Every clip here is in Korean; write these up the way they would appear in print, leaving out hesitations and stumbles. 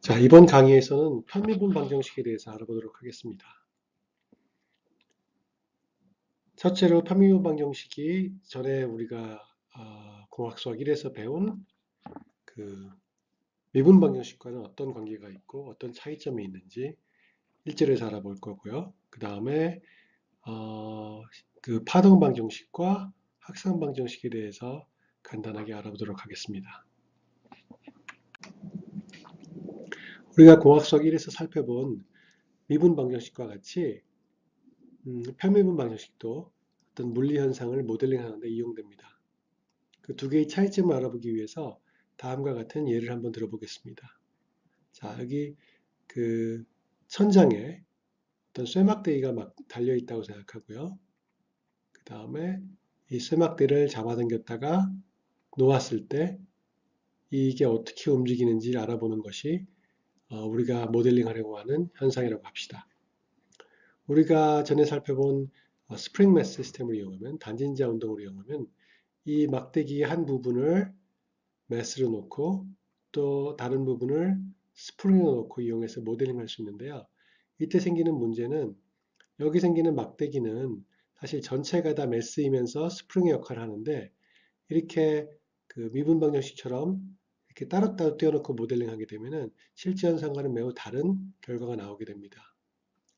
자, 이번 강의에서는 편미분 방정식에 대해서 알아보도록 하겠습니다. 첫째로 편미분 방정식이 전에 우리가 공학 수학 1에서 배운 그 미분 방정식과는 어떤 관계가 있고 어떤 차이점이 있는지 1절에서 알아볼 거고요. 그 다음에 그 파동 방정식과 확산 방정식에 대해서 간단하게 알아보도록 하겠습니다. 우리가 공학 수학 1에서 살펴본 미분 방정식과 같이 편미분 방정식도 어떤 물리 현상을 모델링 하는 데 이용됩니다. 그 두 개의 차이점을 알아보기 위해서 다음과 같은 예를 한번 들어보겠습니다. 자, 여기 그 천장에 어떤 쇠막대기가 막 달려 있다고 생각하고요. 그 다음에 이 쇠막대를 잡아당겼다가 놓았을 때 이게 어떻게 움직이는지 알아보는 것이 우리가 모델링 하려고 하는 현상이라고 합시다. 우리가 전에 살펴본 스프링 매스 시스템을 이용하면 단진자 운동을 이용하면 이 막대기의 한 부분을 매스로 놓고 또 다른 부분을 스프링으로 놓고 이용해서 모델링 할 수 있는데요. 이때 생기는 문제는 여기 생기는 막대기는 사실 전체가 다 매스이면서 스프링의 역할을 하는데 이렇게 그 미분 방정식처럼 이렇게 따로따로 띄워놓고 모델링 하게 되면은 실제 현상과는 매우 다른 결과가 나오게 됩니다.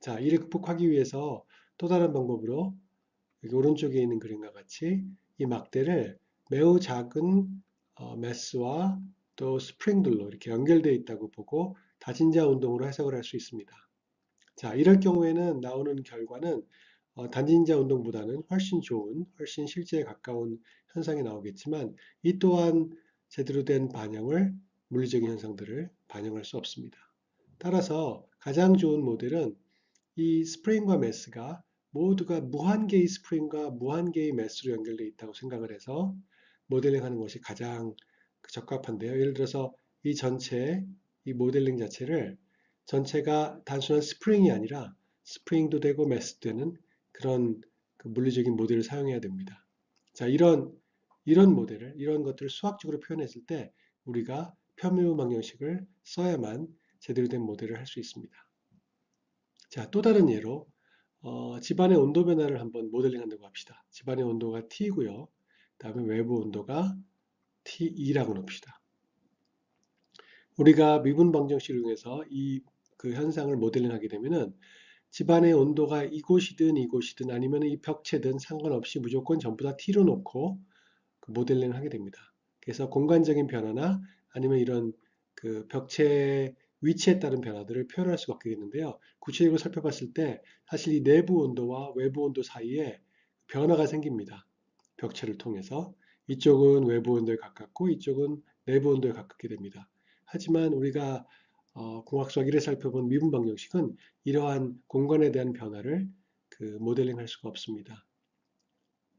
자, 이를 극복하기 위해서 또 다른 방법으로 여기 오른쪽에 있는 그림과 같이 이 막대를 매우 작은 매스와 또 스프링들로 이렇게 연결되어 있다고 보고 다진자 운동으로 해석을 할 수 있습니다. 자, 이럴 경우에는 나오는 결과는 단진자 운동보다는 훨씬 좋은, 훨씬 실제에 가까운 현상이 나오겠지만 이 또한 제대로 된 반영을, 물리적인 현상들을 반영할 수 없습니다. 따라서 가장 좋은 모델은 이 스프링과 매스가 모두가 무한개의 스프링과 무한개의 매스로 연결되어 있다고 생각을 해서 모델링 하는 것이 가장 적합한데요. 예를 들어서 이 전체, 이 모델링 자체를 전체가 단순한 스프링이 아니라 스프링도 되고 매스도 되는 그런 그 물리적인 모델을 사용해야 됩니다. 자, 이런 모델을, 이런 것들을 수학적으로 표현했을 때 우리가 편미분 방정식을 써야만 제대로 된 모델을 할 수 있습니다. 자, 또 다른 예로 집안의 온도 변화를 한번 모델링 한다고 합시다. 집안의 온도가 T고요. 그 다음에 외부 온도가 T2라고 놉시다. 우리가 미분 방정식을 이용해서 이 그 현상을 모델링 하게 되면은 집안의 온도가 이곳이든 아니면 이 벽체든 상관없이 무조건 전부 다 T로 놓고 그 모델링을 하게 됩니다. 그래서 공간적인 변화나 아니면 이런 그 벽체의 위치에 따른 변화들을 표현할 수가 있게 되는데요. 구체적으로 살펴봤을 때 사실 이 내부 온도와 외부 온도 사이에 변화가 생깁니다. 벽체를 통해서 이쪽은 외부 온도에 가깝고 이쪽은 내부 온도에 가깝게 됩니다. 하지만 우리가 공학수학 1에 살펴본 미분 방정식은 이러한 공간에 대한 변화를 그 모델링 할 수가 없습니다.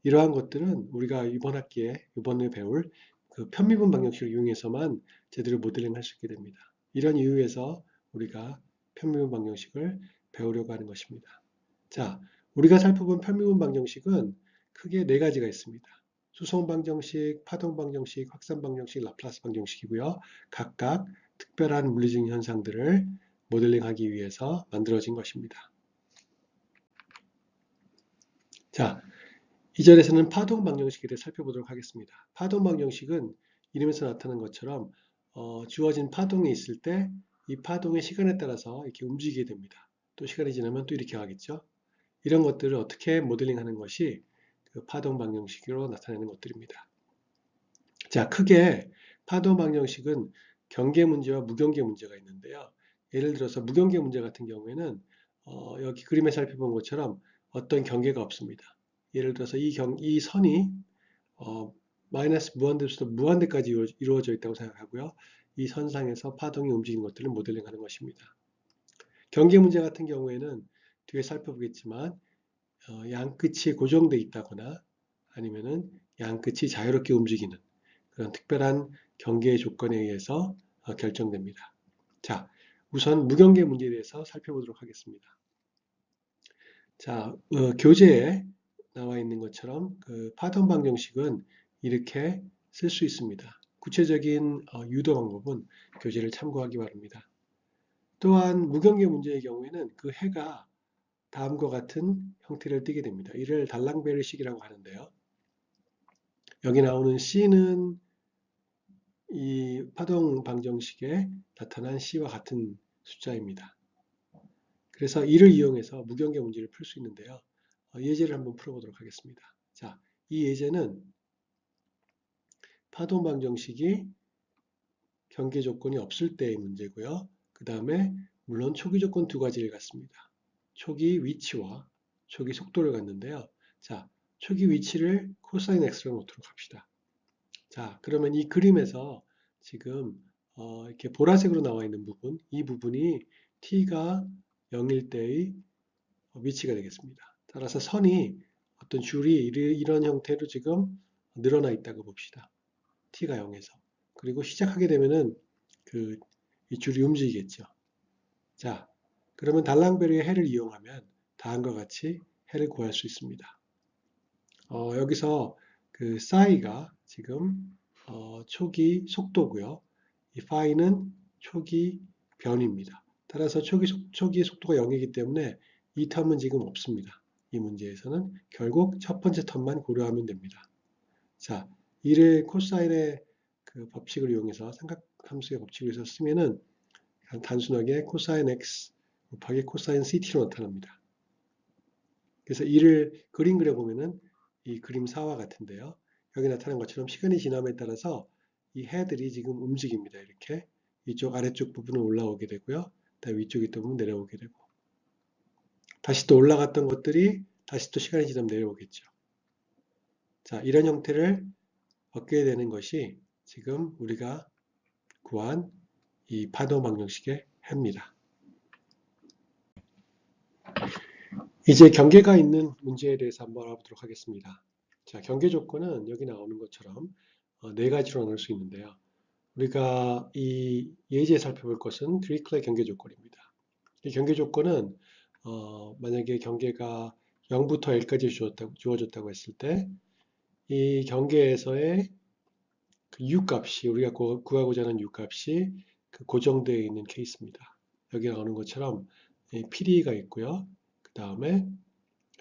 이러한 것들은 우리가 이번 학기에 이번에 배울 그 편미분 방정식을 이용해서만 제대로 모델링 할 수 있게 됩니다. 이런 이유에서 우리가 편미분 방정식을 배우려고 하는 것입니다. 자, 우리가 살펴본 편미분 방정식은 크게 네 가지가 있습니다. 수송 방정식, 파동 방정식, 확산 방정식, 라플라스 방정식이고요. 각각 특별한 물리적인 현상들을 모델링하기 위해서 만들어진 것입니다. 자, 2절에서는 파동 방정식에 대해 살펴보도록 하겠습니다. 파동 방정식은 이름에서 나타난 것처럼 주어진 파동이 있을 때 이 파동의 시간에 따라서 이렇게 움직이게 됩니다. 또 시간이 지나면 또 이렇게 가겠죠. 이런 것들을 어떻게 모델링하는 것이 그 파동 방정식으로 나타내는 것들입니다. 자, 크게 파동 방정식은 경계 문제와 무경계 문제가 있는데요. 예를 들어서 무경계 문제 같은 경우에는 여기 그림에 살펴본 것처럼 어떤 경계가 없습니다. 예를 들어서 이 선이 마이너스 무한대부터 무한대까지 이루어져 있다고 생각하고요. 이 선상에서 파동이 움직이는 것들을 모델링하는 것입니다. 경계 문제 같은 경우에는 뒤에 살펴보겠지만 양끝이 고정되어 있다거나 아니면은 양끝이 자유롭게 움직이는 그런 특별한 경계의 조건에 의해서 결정됩니다. 자, 우선 무경계 문제에 대해서 살펴보도록 하겠습니다. 자, 교재에 나와 있는 것처럼 그 파동 방정식은 이렇게 쓸 수 있습니다. 구체적인 유도 방법은 교재를 참고하기 바랍니다. 또한 무경계 문제의 경우에는 그 해가 다음과 같은 형태를 띠게 됩니다. 이를 달랑베르식이라고 하는데요. 여기 나오는 C는 이 파동 방정식에 나타난 C와 같은 숫자입니다. 그래서 이를 이용해서 무경계 문제를 풀 수 있는데요. 예제를 한번 풀어보도록 하겠습니다. 자, 이 예제는 파동 방정식이 경계 조건이 없을 때의 문제고요. 그 다음에 물론 초기 조건 두 가지를 갖습니다. 초기 위치와 초기 속도를 갖는데요. 자, 초기 위치를 코사인 x로 놓도록 합시다. 자, 그러면 이 그림에서 지금 이렇게 보라색으로 나와 있는 부분, 이 부분이 t가 0일 때의 위치가 되겠습니다. 따라서 선이 어떤 줄이 이런 형태로 지금 늘어나 있다고 봅시다. t가 0에서. 그리고 시작하게 되면은 이 줄이 움직이겠죠. 자, 그러면 달랑베르의 해를 이용하면 다음과 같이 해를 구할 수 있습니다. 여기서 그 싸이가 지금 초기 속도고요. 이 파이는 초기 변입니다. 따라서 초기 속도가 0이기 때문에 이 텀은 지금 없습니다. 이 문제에서는 결국 첫 번째 텀만 고려하면 됩니다. 자, 이를 코사인의 그 법칙을 이용해서 삼각함수의 법칙을 이용해서 쓰면은 단순하게 코사인 x 곱하기 코사인 ct로 나타납니다. 그래서 이를 그림 그려보면은 이 그림사와 같은데요. 여기 나타난 것처럼 시간이 지남에 따라서 이 해들이 지금 움직입니다. 이렇게 이쪽 아래쪽 부분은 올라오게 되고요. 그다음에 위쪽 있던 부분 내려오게 되고 다시 또 올라갔던 것들이 다시 또 시간이 지나면 내려오겠죠. 자, 이런 형태를 얻게 되는 것이 지금 우리가 구한 이 파동 방정식의 해입니다. 이제 경계가 있는 문제에 대해서 한번 알아보도록 하겠습니다. 자, 경계 조건은 여기 나오는 것처럼 네 가지로 나눌 수 있는데요. 우리가 이 예제에 살펴볼 것은 드리클레 경계 조건입니다. 이 경계 조건은 만약에 경계가 0부터 L까지 주어졌다고 했을 때 이 경계에서의 그 U 값이 우리가 구하고자 하는 U 값이 그 고정되어 있는 케이스입니다. 여기 나오는 것처럼 PD가 있고요. 그 다음에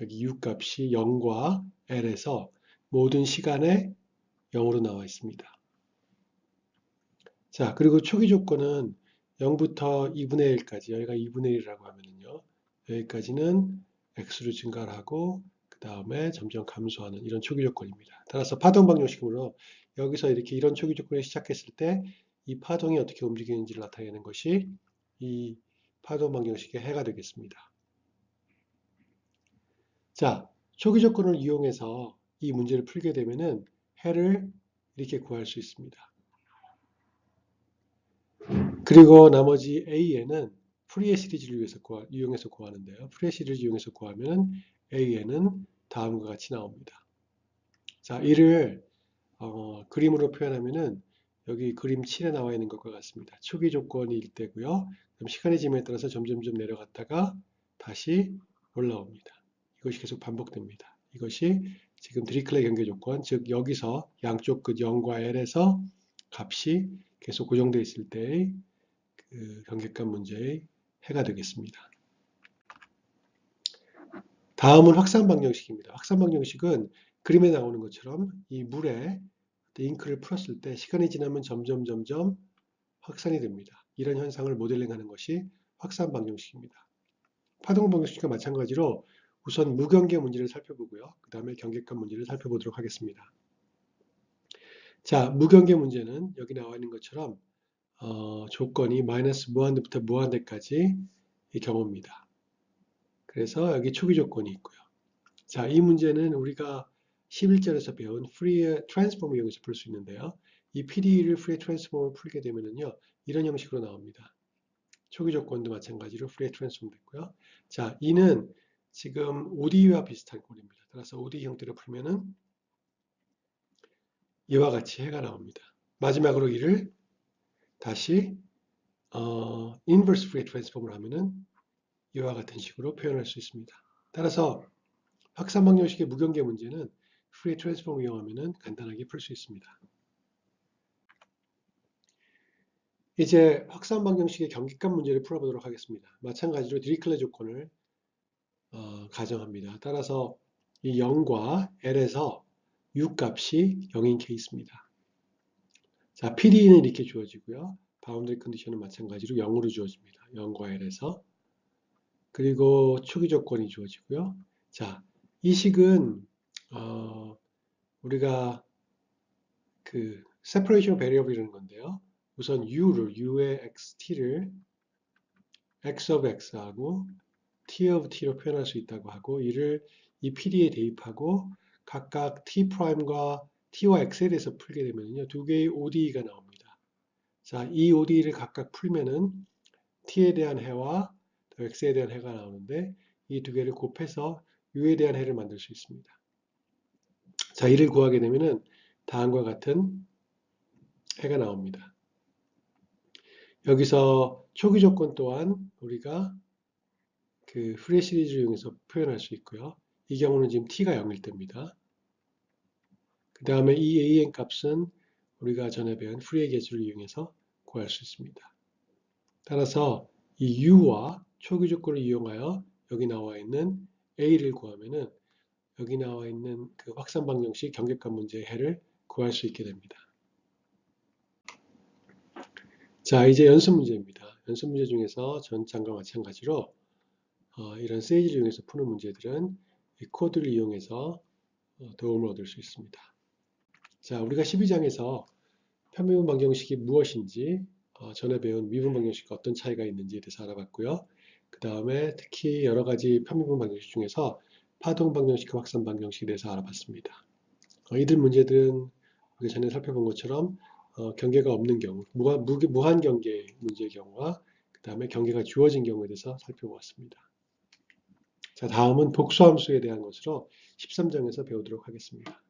여기 U 값이 0과 L에서 모든 시간에 0으로 나와 있습니다. 자, 그리고 초기 조건은 0부터 2분의 1까지, 여기가 2분의 1이라고 하면은요, 여기까지는 x로 증가를 하고, 그 다음에 점점 감소하는 이런 초기 조건입니다. 따라서 파동 방정식으로 여기서 이렇게 이런 초기 조건을 시작했을 때 이 파동이 어떻게 움직이는지를 나타내는 것이 이 파동 방정식의 해가 되겠습니다. 자, 초기 조건을 이용해서 이 문제를 풀게 되면은 해를 이렇게 구할 수 있습니다. 그리고 나머지 A에는 프리에 시리즈를 이용해서 구하는데요. 프리에 시리즈 이용해서 구하면 A에는 다음과 같이 나옵니다. 자, 이를 그림으로 표현하면은 여기 그림 7에 나와 있는 것과 같습니다. 초기 조건일 때고요. 그럼 시간이 지남에 따라서 점점점 내려갔다가 다시 올라옵니다. 이것이 계속 반복됩니다. 이것이 지금 드리클레 경계 조건, 즉 여기서 양쪽 끝 0과 L에서 값이 계속 고정되어 있을 때의 그 경계값 문제의 해가 되겠습니다. 다음은 확산 방정식입니다. 확산 방정식은 그림에 나오는 것처럼 이 물에 잉크를 풀었을 때 시간이 지나면 점점 확산이 됩니다. 이런 현상을 모델링하는 것이 확산 방정식입니다. 파동 방정식과 마찬가지로 우선 무경계 문제를 살펴보고요. 그 다음에 경계값 문제를 살펴보도록 하겠습니다. 자, 무경계 문제는 여기 나와 있는 것처럼 조건이 마이너스 무한대부터 무한대까지 이 경우입니다. 그래서 여기 초기 조건이 있고요. 자, 이 문제는 우리가 11절에서 배운 프리에 트랜스폼을 이용해서 풀 수 있는데요. 이 PDE를 프리에 트랜스폼을 풀게 되면은요, 이런 형식으로 나옵니다. 초기 조건도 마찬가지로 프리에 트랜스폼 됐고요. 자, 이는 지금 ODE와 비슷한 꼴입니다. 따라서 ODE 형태로 풀면은 이와 같이 해가 나옵니다. 마지막으로 이를 다시 인버스 프리에 트랜스폼을 하면은 이와 같은 식으로 표현할 수 있습니다. 따라서 확산 방정식의 무경계 문제는 프리에 트랜스폼을 이용하면 간단하게 풀 수 있습니다. 이제 확산 방정식의 경계값 문제를 풀어보도록 하겠습니다. 마찬가지로 디리클렛 조건을 가정합니다. 따라서 이 0과 L에서 U 값이 0인 케이스입니다. 자, PD는 이렇게 주어지고요. 바운더리 컨디션은 마찬가지로 0으로 주어집니다. 0과 L에서. 그리고 초기 조건이 주어지고요. 자, 이 식은 우리가 그 separation variable이라는 건데요. 우선 U의 XT를 X of X하고 T of T로 표현할 수 있다고 하고 이를 이 PD에 대입하고 각각 T'과 T와 X에 대해서 풀게 되면요. 두 개의 ODE가 나옵니다. 자, 이 ODE를 각각 풀면은 T에 대한 해와 X에 대한 해가 나오는데 이 두 개를 곱해서 U에 대한 해를 만들 수 있습니다. 자, 이를 구하게 되면은 다음과 같은 해가 나옵니다. 여기서 초기 조건 또한 우리가 그 프레 시리즈를 이용해서 표현할 수 있고요. 이 경우는 지금 t가 0일 때입니다. 그 다음에 이 an 값은 우리가 전에 배운 프리의 계수를 이용해서 구할 수 있습니다. 따라서 이 u와 초기 조건을 이용하여 여기 나와 있는 a를 구하면은 여기 나와 있는 그 확산 방정식 경계값 문제의 해를 구할 수 있게 됩니다. 자, 이제 연습 문제입니다. 연습 문제 중에서 전장과 마찬가지로 이런 세이지를 이용해서 푸는 문제들은 이 코드를 이용해서 도움을 얻을 수 있습니다. 자, 우리가 12장에서 편미분 방정식이 무엇인지, 전에 배운 미분 방정식과 어떤 차이가 있는지에 대해서 알아봤고요. 그 다음에 특히 여러 가지 편미분 방정식 중에서 파동 방정식과 확산 방정식에 대해서 알아봤습니다. 이들 문제들은 우리가 전에 살펴본 것처럼 경계가 없는 경우, 무한 경계 문제의 경우와 그 다음에 경계가 주어진 경우에 대해서 살펴보았습니다. 자, 다음은 복수함수에 대한 것으로 13장에서 배우도록 하겠습니다.